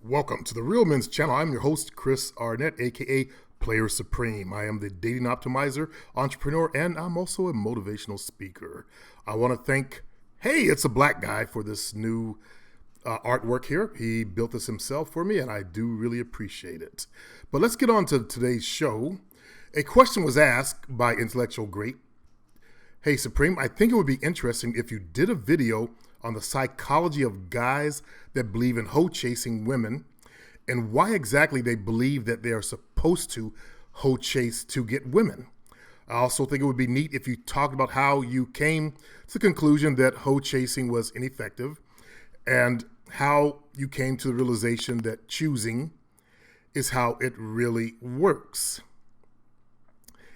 Welcome to the Real Men's Channel. I'm your host, Chris Arnett, aka Player Supreme. I am the dating optimizer, entrepreneur, and I'm also a motivational speaker. I want to thank, it's a black guy for this new artwork here. He built this himself for me, and I do really appreciate it. But let's get on to today's show. A question was asked by Intellectual Great. Hey, Supreme, I think it would be interesting if you did a video on the psychology of guys that believe in hoe chasing women and why exactly they believe that they are supposed to hoe chase to get women. I also think it would be neat if you talked about how you came to the conclusion that hoe chasing was ineffective and how you came to the realization that choosing is how it really works.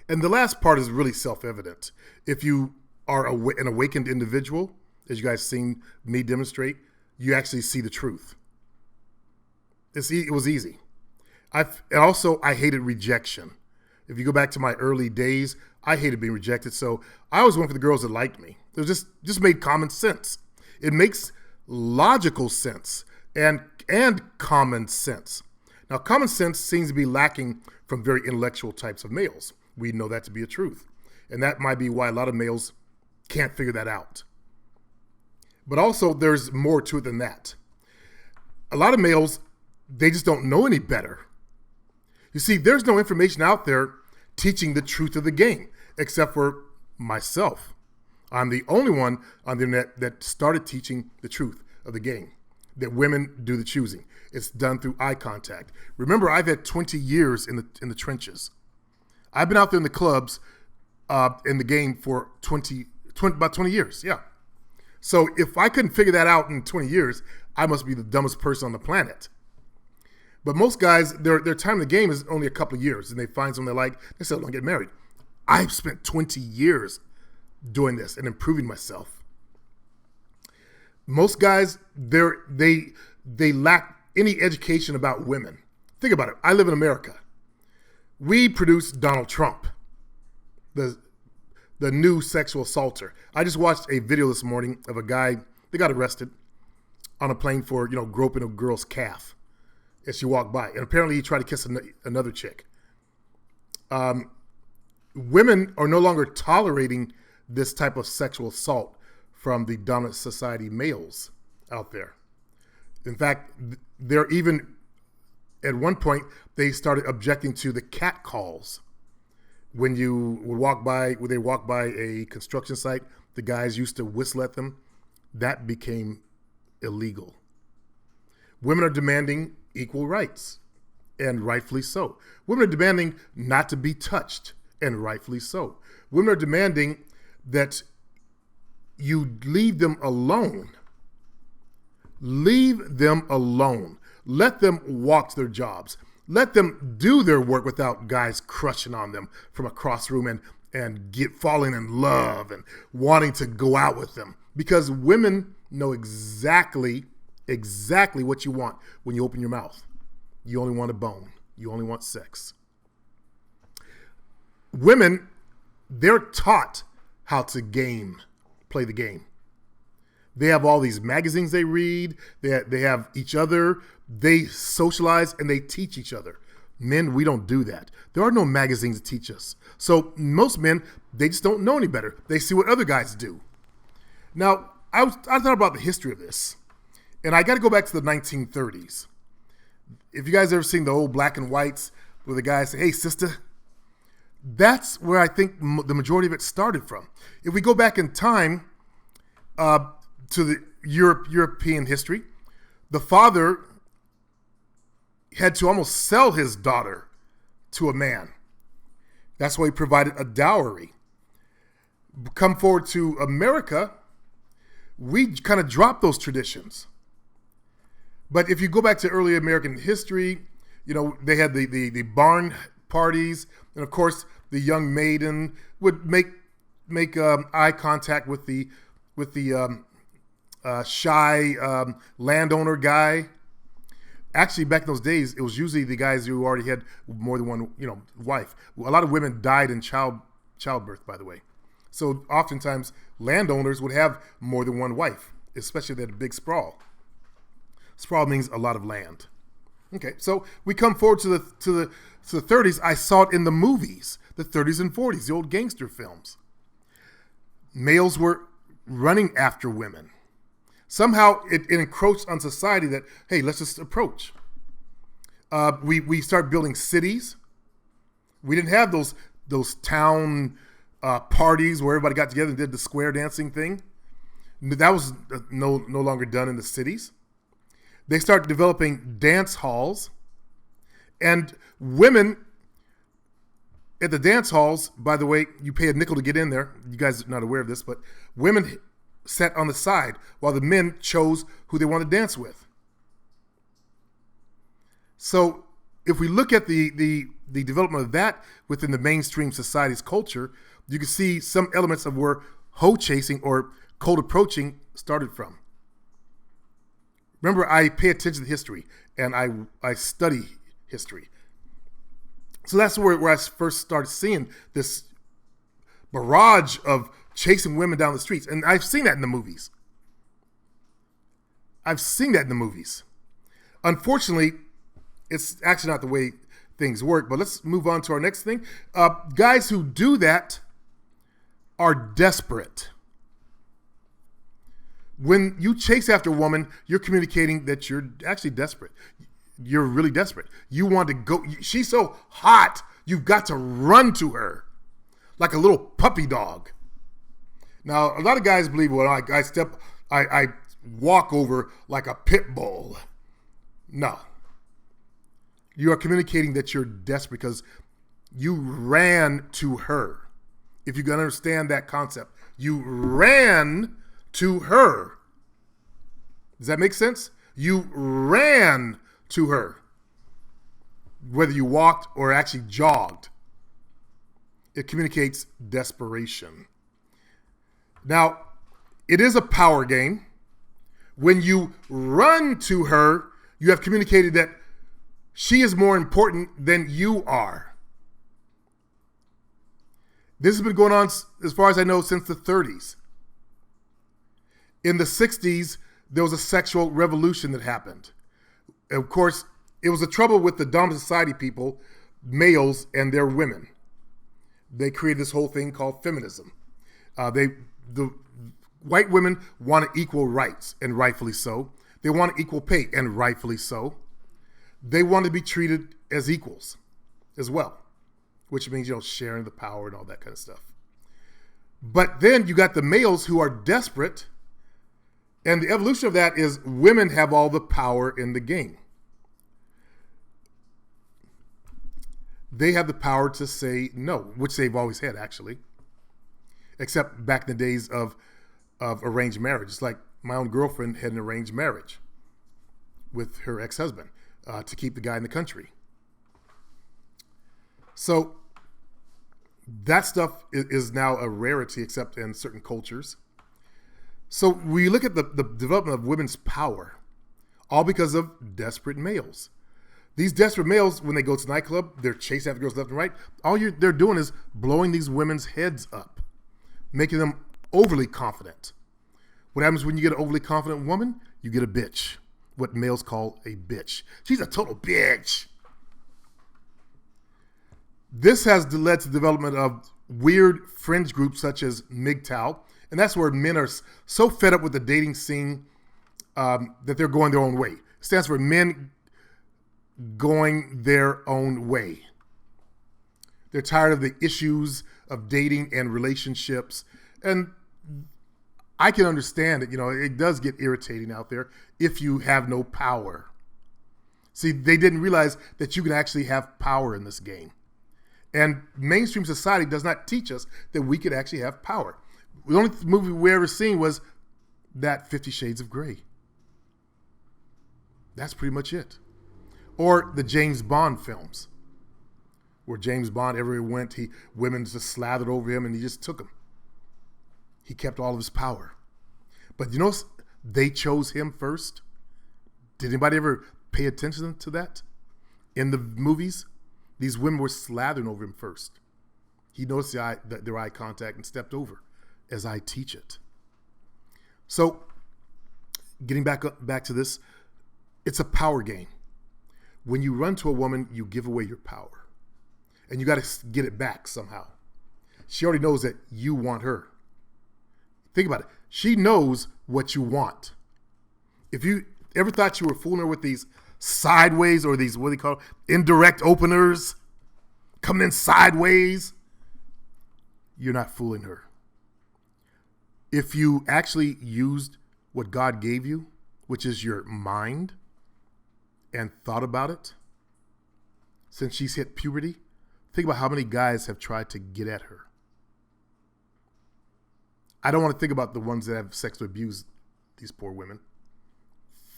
And the last part is really self-evident. If you are an awakened individual, as you guys seen me demonstrate, you actually see the truth. It was easy. I hated rejection. If you go back to my early days, I hated being rejected. So I always went for the girls that liked me. It just made common sense. It makes logical sense and common sense. Now, common sense seems to be lacking from very intellectual types of males. We know that to be a truth. And that might be why a lot of males can't figure that out. But also, there's more to it than that. A lot of males, they just don't know any better. You see, there's no information out there teaching the truth of the game, except for myself. I'm the only one on the internet that started teaching the truth of the game, that women do the choosing. It's done through eye contact. Remember, I've had 20 years in the trenches. I've been out there in the clubs in the game for about 20 years, yeah. So if I couldn't figure that out in 20 years, I must be the dumbest person on the planet. But most guys, their time in the game is only a couple of years, and they find someone they like, they say, "I'm gonna get married." I've spent 20 years doing this and improving myself. Most guys, they lack any education about women. Think about it. I live in America. We produced Donald Trump, the new sexual assaulter. I just watched a video this morning of a guy that got arrested on a plane for, groping a girl's calf as she walked by. And apparently he tried to kiss another chick. Women are no longer tolerating this type of sexual assault from the dominant society males out there. In fact, they're even, at one point, they started objecting to the cat calls. When they walk by a construction site, the guys used to whistle at them. That became illegal. Women are demanding equal rights, and rightfully so. Women are demanding not to be touched, and rightfully so. Women are demanding that you leave them alone. Leave them alone. Let them walk to their jobs. Let them do their work without guys crushing on them from across the room and falling in love and wanting to go out with them. Because women know exactly what you want when you open your mouth. You only want a bone. You only want sex. Women, they're taught how to play the game. They have all these magazines they read. They have each other. They socialize and they teach each other. Men, we don't do that. There are no magazines to teach us. So most men, they just don't know any better. They see what other guys do. Now, I thought about the history of this, and I got to go back to the 1930s. If you guys ever seen the old black and whites where the guys say, "Hey, sister," that's where I think the majority of it started from. If we go back in time to the European history, the father had to almost sell his daughter to a man. That's why he provided a dowry. Come forward to America, we kind of dropped those traditions. But if you go back to early American history, they had the barn parties, and of course the young maiden would make eye contact with the shy landowner guy. Actually, back in those days, it was usually the guys who already had more than one, wife. A lot of women died in childbirth, by the way. So oftentimes, landowners would have more than one wife, especially if they had a big sprawl. Sprawl means a lot of land. Okay, so we come forward to the 30s. I saw it in the movies, the 30s and 40s, the old gangster films. Males were running after women. Somehow it encroached on society that, hey, let's just approach. We started building cities. We didn't have those town parties where everybody got together and did the square dancing thing. That was no longer done in the cities. They started developing dance halls, and women at the dance halls, by the way, you pay a nickel to get in there. You guys are not aware of this, but women sat on the side while the men chose who they wanted to dance with. So if we look at the development of that within the mainstream society's culture, you can see some elements of where hoe chasing or cold approaching started from. Remember, I pay attention to history and I study history. So that's where I first started seeing this barrage of chasing women down the streets. And I've seen that in the movies. Unfortunately, it's actually not the way things work, but let's move on to our next thing. Guys who do that are desperate. When you chase after a woman, you're communicating that you're actually desperate. You're really desperate. You want to go. She's so hot, you've got to run to her like a little puppy dog. Now, a lot of guys believe, well, I walk over like a pit bull. No. You are communicating that you're desperate because you ran to her. If you can understand that concept, you ran to her. Does that make sense? You ran to her. Whether you walked or actually jogged, it communicates desperation. Now, it is a power game. When you run to her, you have communicated that she is more important than you are. This has been going on, as far as I know, since the 30s. In the 60s, there was a sexual revolution that happened. Of course, it was the trouble with the dominant society people, males and their women. They created this whole thing called feminism. The white women wanted equal rights, and rightfully so. They wanted equal pay, and rightfully so. They wanted to be treated as equals as well, which means, sharing the power and all that kind of stuff. But then you got the males who are desperate, and the evolution of that is women have all the power in the game. They have the power to say no, which they've always had, actually, except back in the days of arranged marriage. It's like my own girlfriend had an arranged marriage with her ex-husband to keep the guy in the country. So that stuff is now a rarity, except in certain cultures. So we look at the development of women's power, all because of desperate males. These desperate males, when they go to the nightclub, they're chasing after girls left and right. All they're doing is blowing these women's heads up, making them overly confident. What happens when you get an overly confident woman? You get a bitch, what males call a bitch. She's a total bitch. This has led to the development of weird fringe groups such as MGTOW, and that's where men are so fed up with the dating scene that they're going their own way. It stands for men going their own way. They're tired of the issues of dating and relationships, and I can understand it. It does get irritating out there if you have no power. See, they didn't realize that you can actually have power in this game. And mainstream society does not teach us that we could actually have power. The only movie we ever seen was that 50 Shades of Grey. That's pretty much it. Or the James Bond films, where James Bond, everywhere he went, women just slathered over him and he just took them. He kept all of his power. But they chose him first. Did anybody ever pay attention to that? In the movies, these women were slathering over him first. He noticed their eye contact and stepped over as I teach it. So, getting back to this, it's a power game. When you run to a woman, you give away your power. And you got to get it back somehow. She already knows that you want her. Think about it. She knows what you want. If you ever thought you were fooling her with these sideways or these, what do they call it, indirect openers, coming in sideways, you're not fooling her. If you actually used what God gave you, which is your mind, and thought about it, since she's hit puberty, think about how many guys have tried to get at her. I don't want to think about the ones that have sex to abuse these poor women,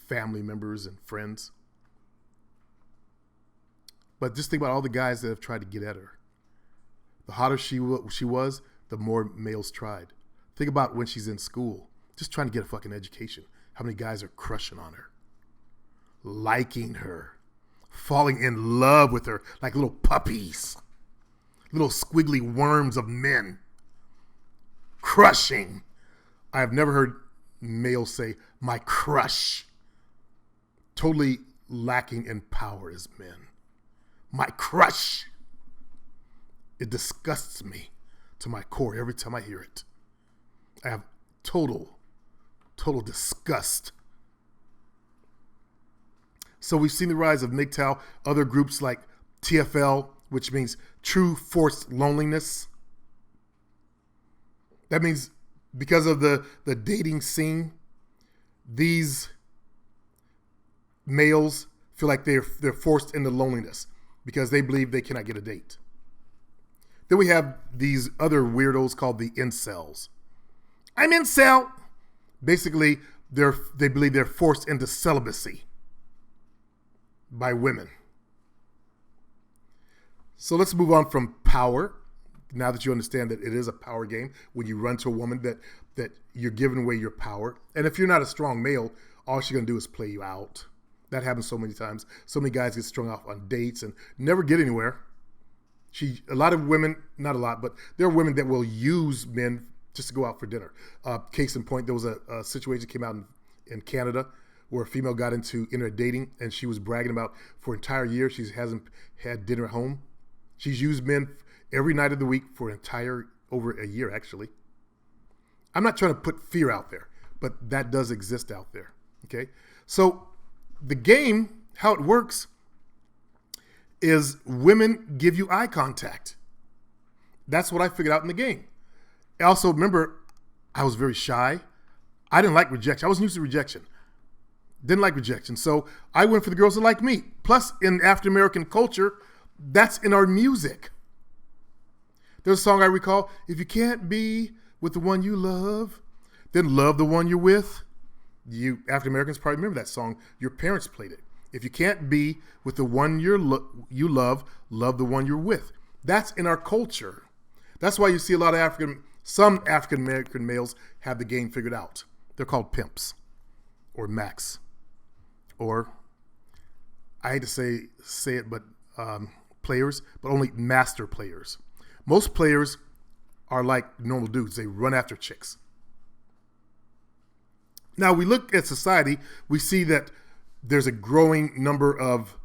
family members and friends. But just think about all the guys that have tried to get at her. The hotter she was, the more males tried. Think about when she's in school, just trying to get a fucking education. How many guys are crushing on her, liking her, falling in love with her like little puppies, little squiggly worms of men. Crushing. I have never heard males say, my crush. Totally lacking in power as men. My crush. It disgusts me to my core every time I hear it. I have total disgust. So we've seen the rise of MGTOW, other groups like TFL, which means true forced loneliness. That means because of the dating scene, these males feel like they're forced into loneliness because they believe they cannot get a date. Then we have these other weirdos called the incels. I'm incel. Basically, they believe they're forced into celibacy by women. So let's move on from power. Now that you understand that it is a power game, when you run to a woman that you're giving away your power. And if you're not a strong male, all she's going to do is play you out. That happens so many times. So many guys get strung off on dates and never get anywhere. A lot of women, not a lot, but there are women that will use men just to go out for dinner. Case in point, there was a situation that came out in Canada where a female got into internet dating and she was bragging about for an entire year she hasn't had dinner at home. She's used men every night of the week for over a year, actually. I'm not trying to put fear out there, but that does exist out there, okay? So the game, how it works, is women give you eye contact. That's what I figured out in the game. Also, remember, I was very shy. I didn't like rejection. I wasn't used to rejection. Didn't like rejection. So I went for the girls that like me. Plus, in African American culture, that's in our music. There's a song I recall, if you can't be with the one you love, then love the one you're with. You African Americans probably remember that song. Your parents played it. If you can't be with the one you love, love the one you're with. That's in our culture. That's why you see a lot of some African American males have the game figured out. They're called pimps or max, or I hate to say it, but players, but only master players. Most players are like normal dudes. They run after chicks. Now we look at society, we see that there's a growing number of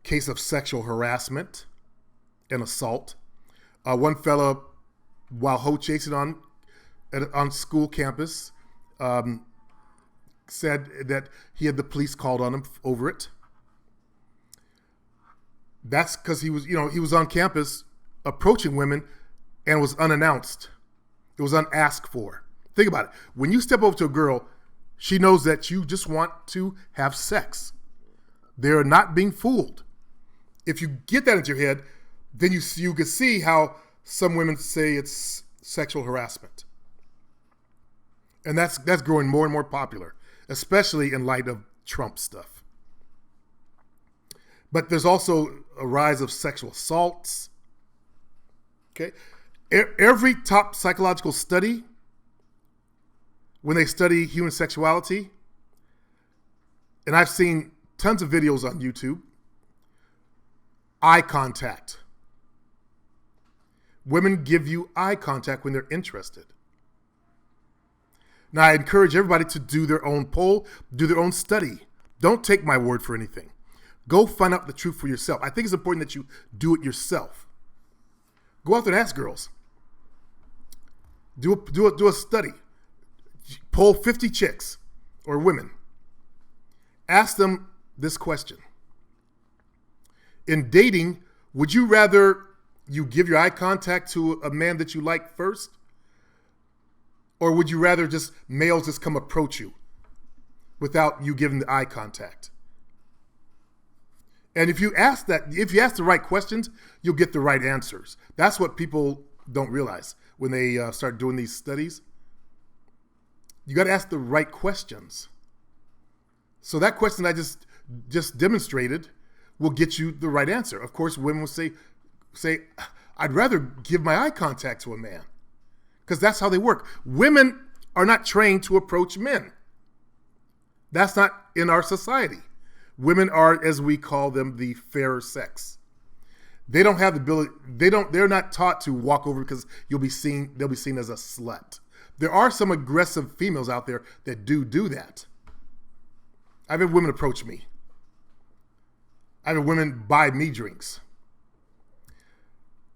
cases of sexual harassment and assault. One fella, while hoe chasing on school campus, said that he had the police called on him over it. That's because he was on campus approaching women and was unannounced. It was unasked for. Think about it. When you step over to a girl, she knows that you just want to have sex. They're not being fooled. If you get that into your head, then you can see how some women say it's sexual harassment. And that's growing more and more popular, especially in light of Trump stuff. But there's also a rise of sexual assaults. Okay? Every top psychological study, when they study human sexuality, and I've seen tons of videos on YouTube, eye contact. Women give you eye contact when they're interested. Now, I encourage everybody to do their own poll, do their own study. Don't take my word for anything. Go find out the truth for yourself. I think it's important that you do it yourself. Go out there and ask girls. Do a study. Poll 50 chicks or women. Ask them this question. In dating, would you rather you give your eye contact to a man that you like first? Or would you rather just males just come approach you without you giving the eye contact? And if you ask the right questions, you'll get the right answers. That's what people don't realize when they start doing these studies. You got to ask the right questions. So that question I just demonstrated will get you the right answer. Of course, women will say, I'd rather give my eye contact to a man, because that's how they work. Women are not trained to approach men. That's not in our society. Women are, as we call them, the fairer sex. They don't have the ability. They're not taught to walk over because they'll be seen as a slut. There are some aggressive females out there that do that. I've had women approach me. I've had women buy me drinks.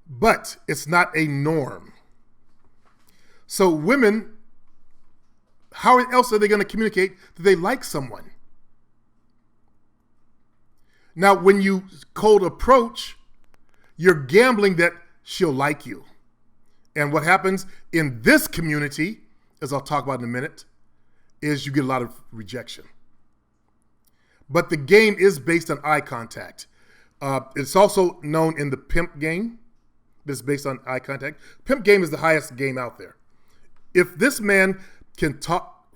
But it's not a norm. So women, how else are they going to communicate that they like someone? Now, when you cold approach, you're gambling that she'll like you. And what happens in this community, as I'll talk about in a minute, is you get a lot of rejection. But the game is based on eye contact. It's also known in the pimp game. It's based on eye contact. Pimp game is the highest game out there. If this man can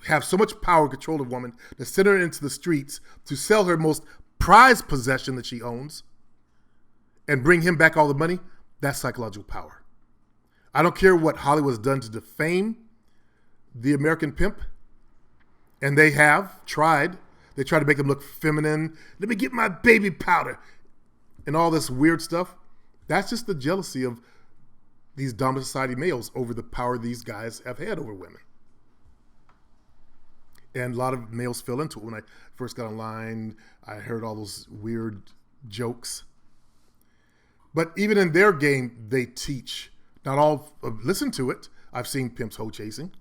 have so much power and control of a woman to send her into the streets to sell her most prized possession that she owns and bring him back all the money, that's psychological power. I don't care what Hollywood's done to defame the American pimp, and they have tried. They try to make them look feminine. Let me get my baby powder and all this weird stuff. That's just the jealousy of these dominant society males over the power these guys have had over women. And a lot of males fell into it. When I first got online, I heard all those weird jokes. But even in their game, they teach. Not all listen to it. I've seen pimps hoe chasing.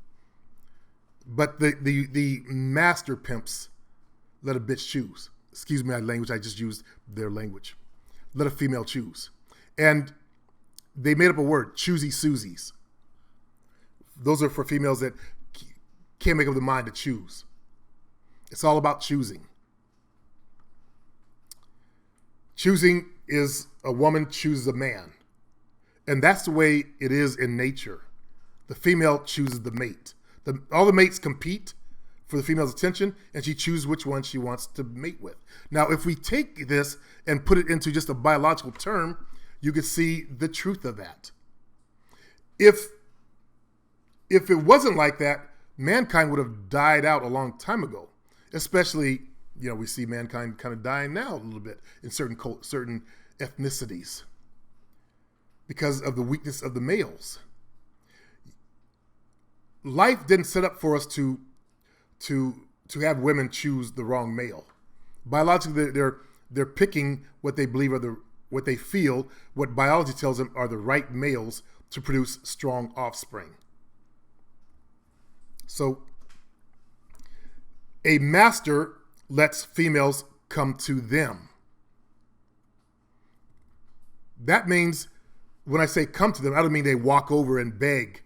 But the master pimps let a bitch choose. Excuse me, my language. I just used their language. Let a female choose. And they made up a word, choosy Susies. Those are for females that can't make up their mind to choose. It's all about choosing. Choosing is a woman chooses a man. And that's the way it is in nature. The female chooses the mate. All the mates compete for the female's attention, and she chooses which one she wants to mate with. Now, if we take this and put it into just a biological term, you can see the truth of that. If it wasn't like that, mankind would have died out a long time ago. Especially, we see mankind kind of dying now a little bit in certain ethnicities because of the weakness of the males. Life didn't set up for us to have women choose the wrong male. Biologically, they're picking what they believe what they feel, what biology tells them are the right males to produce strong offspring. So a master lets females come to them. That means when I say come to them, I don't mean they walk over and beg.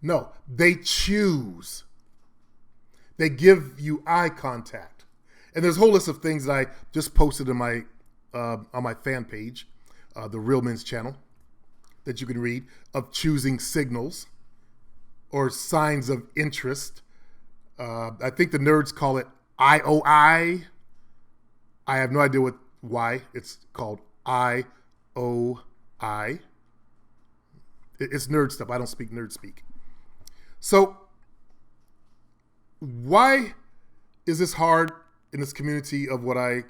No, they choose. They give you eye contact. And there's a whole list of things that I just posted in my on my fan page, the Real Men's channel, that you can read, of choosing signals or signs of interest. I think the nerds call it IOI. I have no idea why it's called IOI. It's nerd stuff. I don't speak nerd speak. So why is this hard in this community of what I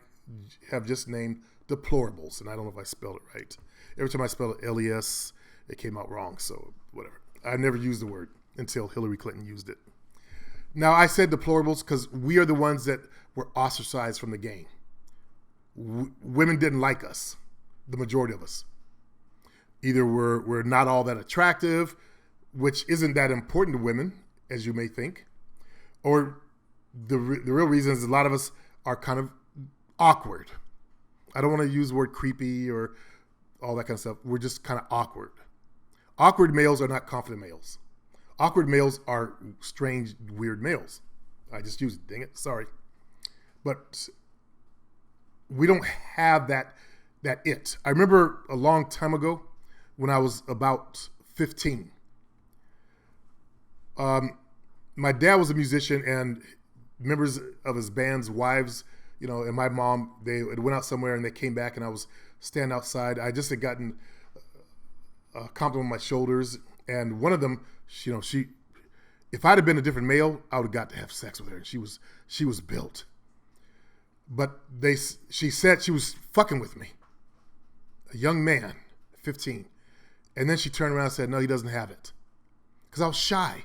have just named deplorables? And I don't know if I spelled it right. Every time I spell it LES, it came out wrong. So whatever. I never used the word until Hillary Clinton used it. Now, I said deplorables because we are the ones that were ostracized from the game. women didn't like us, the majority of us. Either we're not all that attractive, which isn't that important to women, as you may think, or the real reason is a lot of us are kind of awkward. I don't want to use the word creepy or all that kind of stuff. We're just kind of awkward. Awkward males are not confident males. Awkward males are strange, weird males. I just used it, dang it, sorry. But we don't have that it. I remember a long time ago when I was about 15. My dad was a musician, and members of his band's wives, and my mom, they went out somewhere and they came back, and I was standing outside. I just had gotten a compliment on my shoulders, and one of them, she, if I'd have been a different male, I would have got to have sex with her. And she was built, but she said she was fucking with me, a young man, 15, and then she turned around and said, "No, he doesn't have it," because I was shy.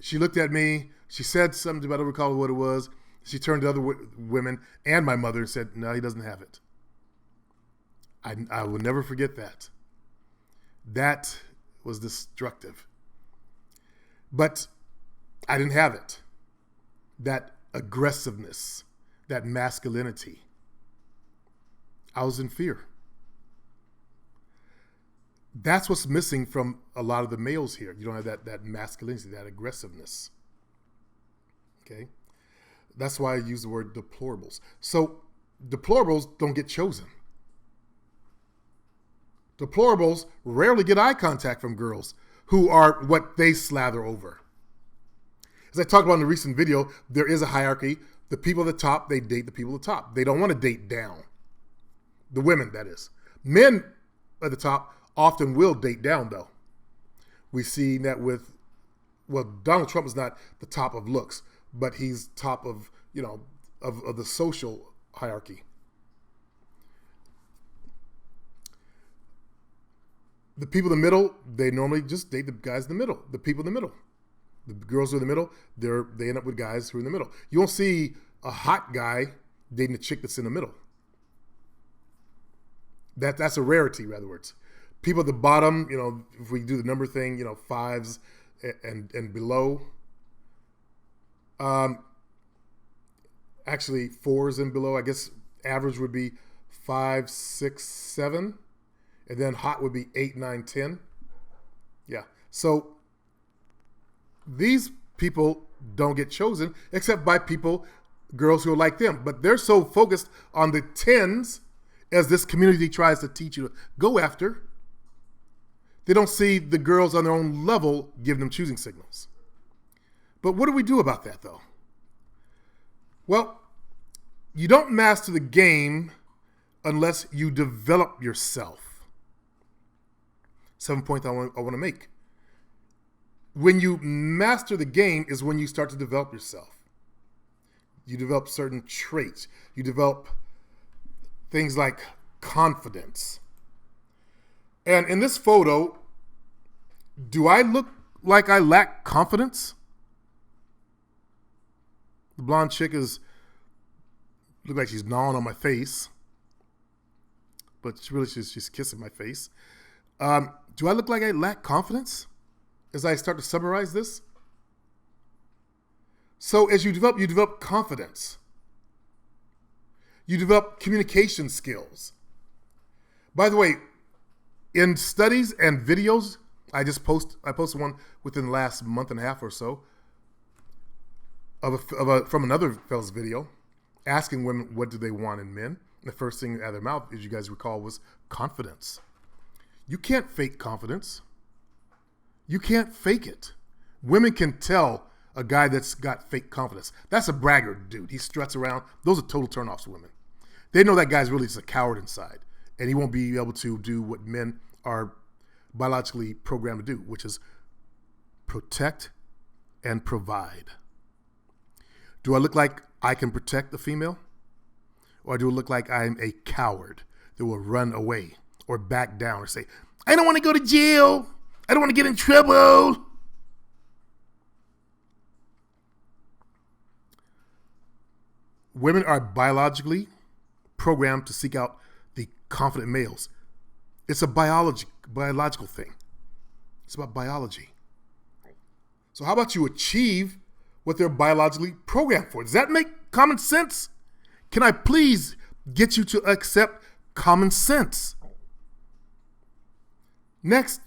She looked at me. She said something, but I don't recall what it was. She turned to other women and my mother and said, "No, he doesn't have it." I will never forget that. That was destructive. But I didn't have it. That aggressiveness, that masculinity. I was in fear. That's what's missing from a lot of the males here. You don't have that masculinity, that aggressiveness. Okay? That's why I use the word deplorables. So deplorables don't get chosen. Deplorables rarely get eye contact from girls who are what they slather over. As I talked about in the recent video, there is a hierarchy. The people at the top, they date the people at the top. They don't want to date down. The women, that is. Men at the top often will date down, though. We see that with, Donald Trump is not the top of looks, but he's top of, of the social hierarchy. The people in the middle, they normally just date the guys in the middle, the people in the middle. The girls who are in the middle, they end up with guys who are in the middle. You won't see a hot guy dating a chick that's in the middle. That's a rarity, in other words. People at the bottom, if we do the number thing, 5s and below. Actually 4s and below. I guess average would be 5, 6, 7. And then hot would be 8, 9, 10. Yeah. So these people don't get chosen except by girls who are like them. But they're so focused on the 10s, as this community tries to teach you to go after, they don't see the girls on their own level giving them choosing signals. But what do we do about that, though? Well, you don't master the game unless you develop yourself. 7 points I want to make. When you master the game is when you start to develop yourself. You develop certain traits. You develop things like confidence. And in this photo, do I look like I lack confidence? The blonde chick looks like she's gnawing on my face, but she's kissing my face. Do I look like I lack confidence as I start to summarize this? So as you develop confidence. You develop communication skills. By the way, in studies and videos, I posted one within the last month and a half or so from another fellow's video asking women what do they want in men. The first thing out of their mouth, as you guys recall, was confidence. You can't fake confidence. You can't fake it. Women can tell a guy that's got fake confidence. That's a braggart dude. He struts around. Those are total turnoffs to women. They know that guy's really just a coward inside, and he won't be able to do what men are biologically programmed to do, which is protect and provide. Do I look like I can protect the female? Or do I look like I'm a coward that will run away or back down or say, I don't want to go to jail. I don't want to get in trouble. Women are biologically programmed to seek out the confident males. It's a biological thing. It's about biology. So how about you achieve what they're biologically programmed for? Does that make common sense? Can I please get you to accept common sense? Next,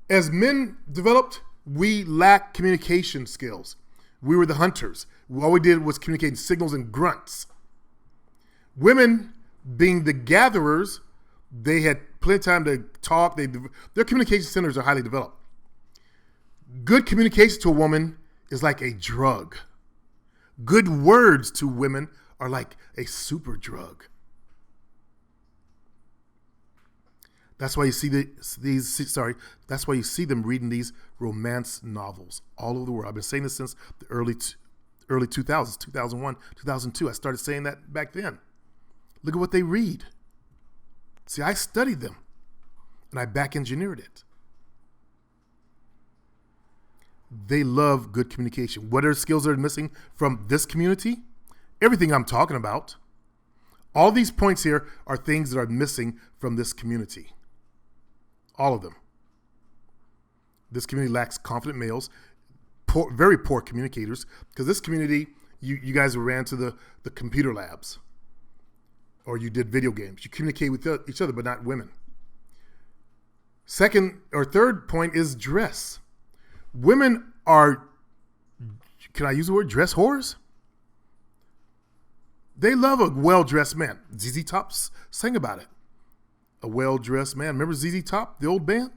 as men developed, we lacked communication skills. We were the hunters. All we did was communicate signals and grunts. Women, being the gatherers, they had plenty of time to talk. Their communication centers are highly developed. Good communication to a woman is like a drug. Good words to women are like a super drug. That's why you see that's why you see them reading these romance novels all over the world. I've been saying this since the early 2000s, 2001, 2002. I started saying that back then. Look at what they read. See, I studied them and I back engineered it. They love good communication. What are skills that are missing from this community? Everything I'm talking about. All these points here are things that are missing from this community. All of them. This community lacks confident males, very poor communicators, because this community, you guys ran to the computer labs, or you did video games. You communicate with each other, but not women. Second or third point is dress. Women are, can I use the word dress whores? They love a well-dressed man. ZZ Top sang about it. A well-dressed man. Remember ZZ Top, the old band?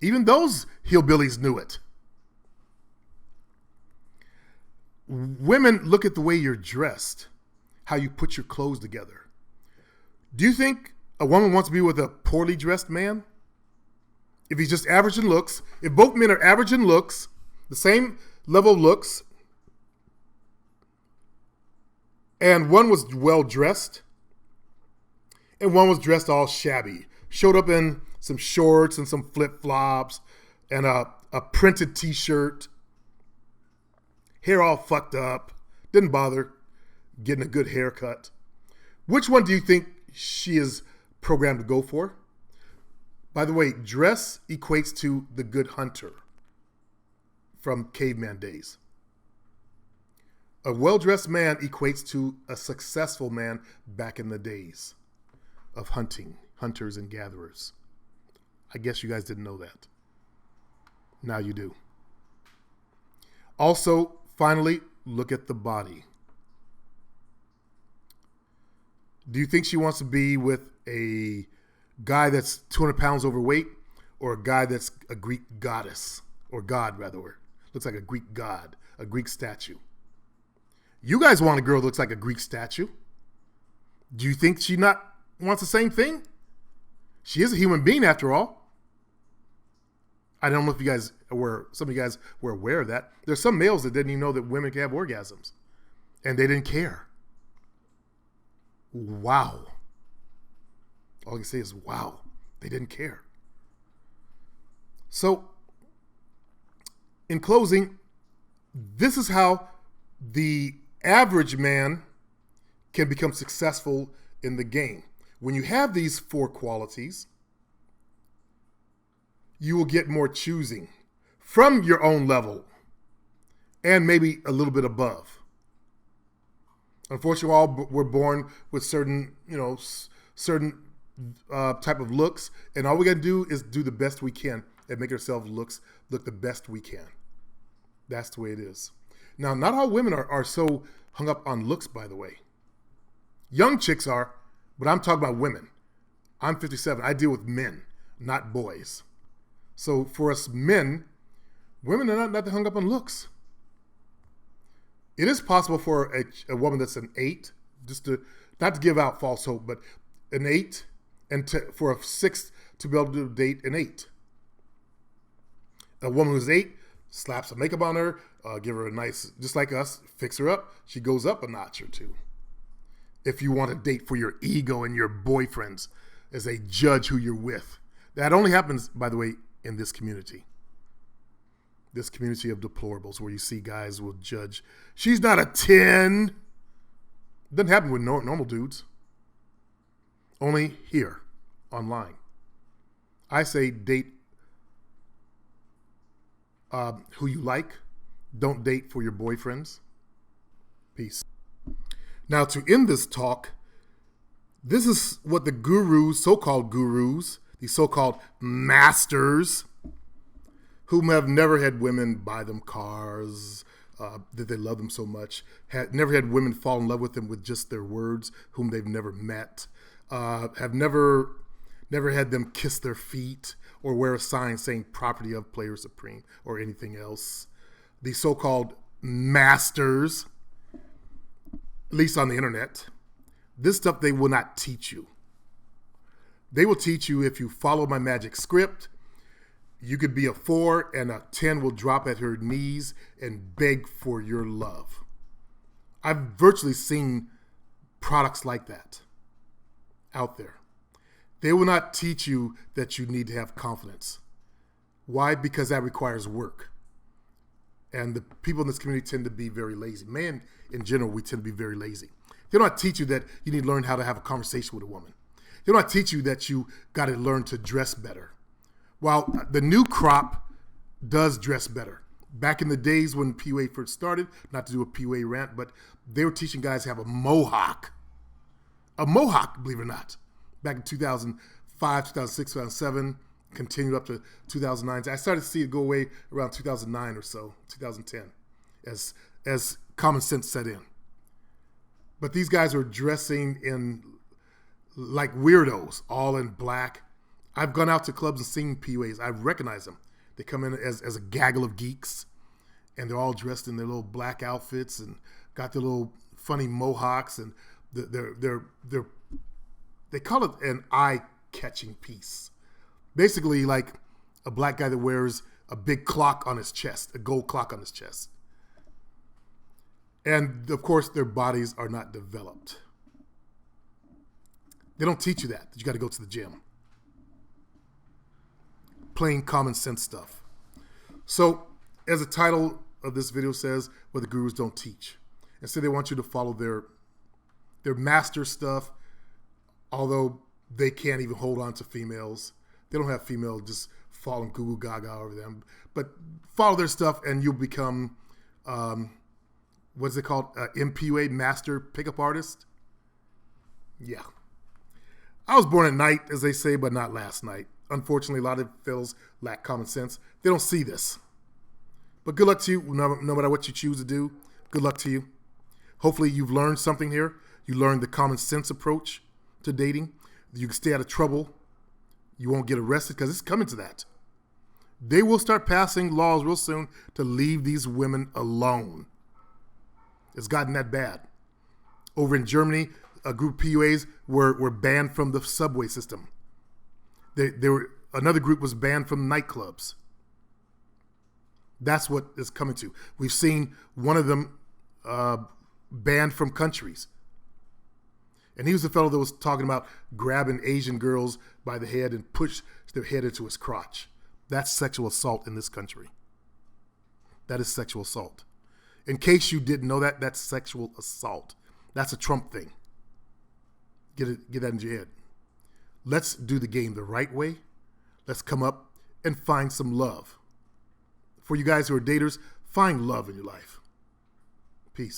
Even those hillbillies knew it. Women look at the way you're dressed, how you put your clothes together. Do you think a woman wants to be with a poorly dressed man? If he's just average in looks, if both men are average in looks, the same level of looks, and one was well-dressed, and one was dressed all shabby, showed up in some shorts and some flip-flops and a printed t-shirt, hair all fucked up, didn't bother getting a good haircut. Which one do you think she is programmed to go for? By the way, dress equates to the good hunter from caveman days. A well-dressed man equates to a successful man back in the days of hunting, hunters and gatherers. I guess you guys didn't know that. Now you do. Also, finally, look at the body. Do you think she wants to be with a guy that's 200 pounds overweight, or a guy that's a Greek goddess, or god rather, or looks like a Greek god, a Greek statue? You guys want a girl that looks like a Greek statue. Do you think she not wants the same thing? She is a human being after all. I don't know if some of you guys were aware of that. There's some males that didn't even know that women can have orgasms, and they didn't care. Wow. All I can say is, wow, they didn't care. So, in closing, this is how the average man can become successful in the game. When you have these four qualities, you will get more choosing from your own level and maybe a little bit above. Unfortunately, all we're born with certain type of looks, and all we got to do is do the best we can and make ourselves look the best we can. That's the way it is. Now, not all women are so hung up on looks, by the way. Young chicks are, but I'm talking about women. I'm 57. I deal with men, not boys. So for us men, women are not hung up on looks. It is possible for a woman that's an 8, not to give out false hope, but an 8, and for a 6 to be able to date an 8. A woman who's 8, slap some makeup on her, give her a nice, just like us, fix her up. She goes up a notch or two. If you want to date for your ego and your boyfriends as they judge who you're with. That only happens, by the way, in this community. This community of deplorables where you see guys will judge, she's not a 10. Doesn't happen with normal dudes. Only here, online. I say date who you like. Don't date for your boyfriends. Peace. Now, to end this talk, this is what the gurus, so-called gurus, these so-called masters, whom have never had women buy them cars, that they love them so much, never had women fall in love with them with just their words, whom they've never met, have never had them kiss their feet or wear a sign saying property of Player Supreme or anything else. These so-called masters, at least on the internet, this stuff they will not teach you. They will teach you if you follow my magic script. You could be a 4 and a 10 will drop at her knees and beg for your love. I've virtually seen products like that out there. They will not teach you that you need to have confidence. Why? Because that requires work. And the people in this community tend to be very lazy. Men, in general, we tend to be very lazy. They don't teach you that you need to learn how to have a conversation with a woman. They don't teach you that you got to learn to dress better. While the new crop does dress better. Back in the days when PUA first started, not to do a PUA rant, but they were teaching guys to have a mohawk. A mohawk, believe it or not. Back in 2005, 2006, 2007, continued up to 2009. I started to see it go away around 2009 or so, 2010, as common sense set in. But these guys were dressing in like weirdos, all in black. I've gone out to clubs and seen PUAs. I recognize them. They come in as a gaggle of geeks, and they're all dressed in their little black outfits and got their little funny mohawks, and they call it an eye-catching piece. Basically like a black guy that wears a big clock on his chest, a gold clock on his chest. And of course, their bodies are not developed. They don't teach you that you got to go to the gym. Plain common sense stuff. So, as the title of this video says, what the gurus don't teach. Instead, they want you to follow their master stuff, although they can't even hold on to females. They don't have females just falling goo goo gaga over them. But follow their stuff and you'll become, what's it called? MPUA, master pickup artist? Yeah. I was born at night, as they say, but not last night. Unfortunately, a lot of fellows lack common sense. They don't see this. But good luck to you, no matter what you choose to do. Good luck to you. Hopefully you've learned something here. You learned the common sense approach to dating. You can stay out of trouble. You won't get arrested because it's coming to that. They will start passing laws real soon to leave these women alone. It's gotten that bad. Over in Germany, a group of PUAs were banned from the subway system. Another group was banned from nightclubs. That's what it's coming to. We've seen one of them banned from countries. And he was the fellow that was talking about grabbing Asian girls by the head and push their head into his crotch. That's sexual assault in this country. That is sexual assault. In case you didn't know that, that's sexual assault. That's a Trump thing. Get that in your head. Let's do the game the right way. Let's come up and find some love. For you guys who are daters, find love in your life. Peace.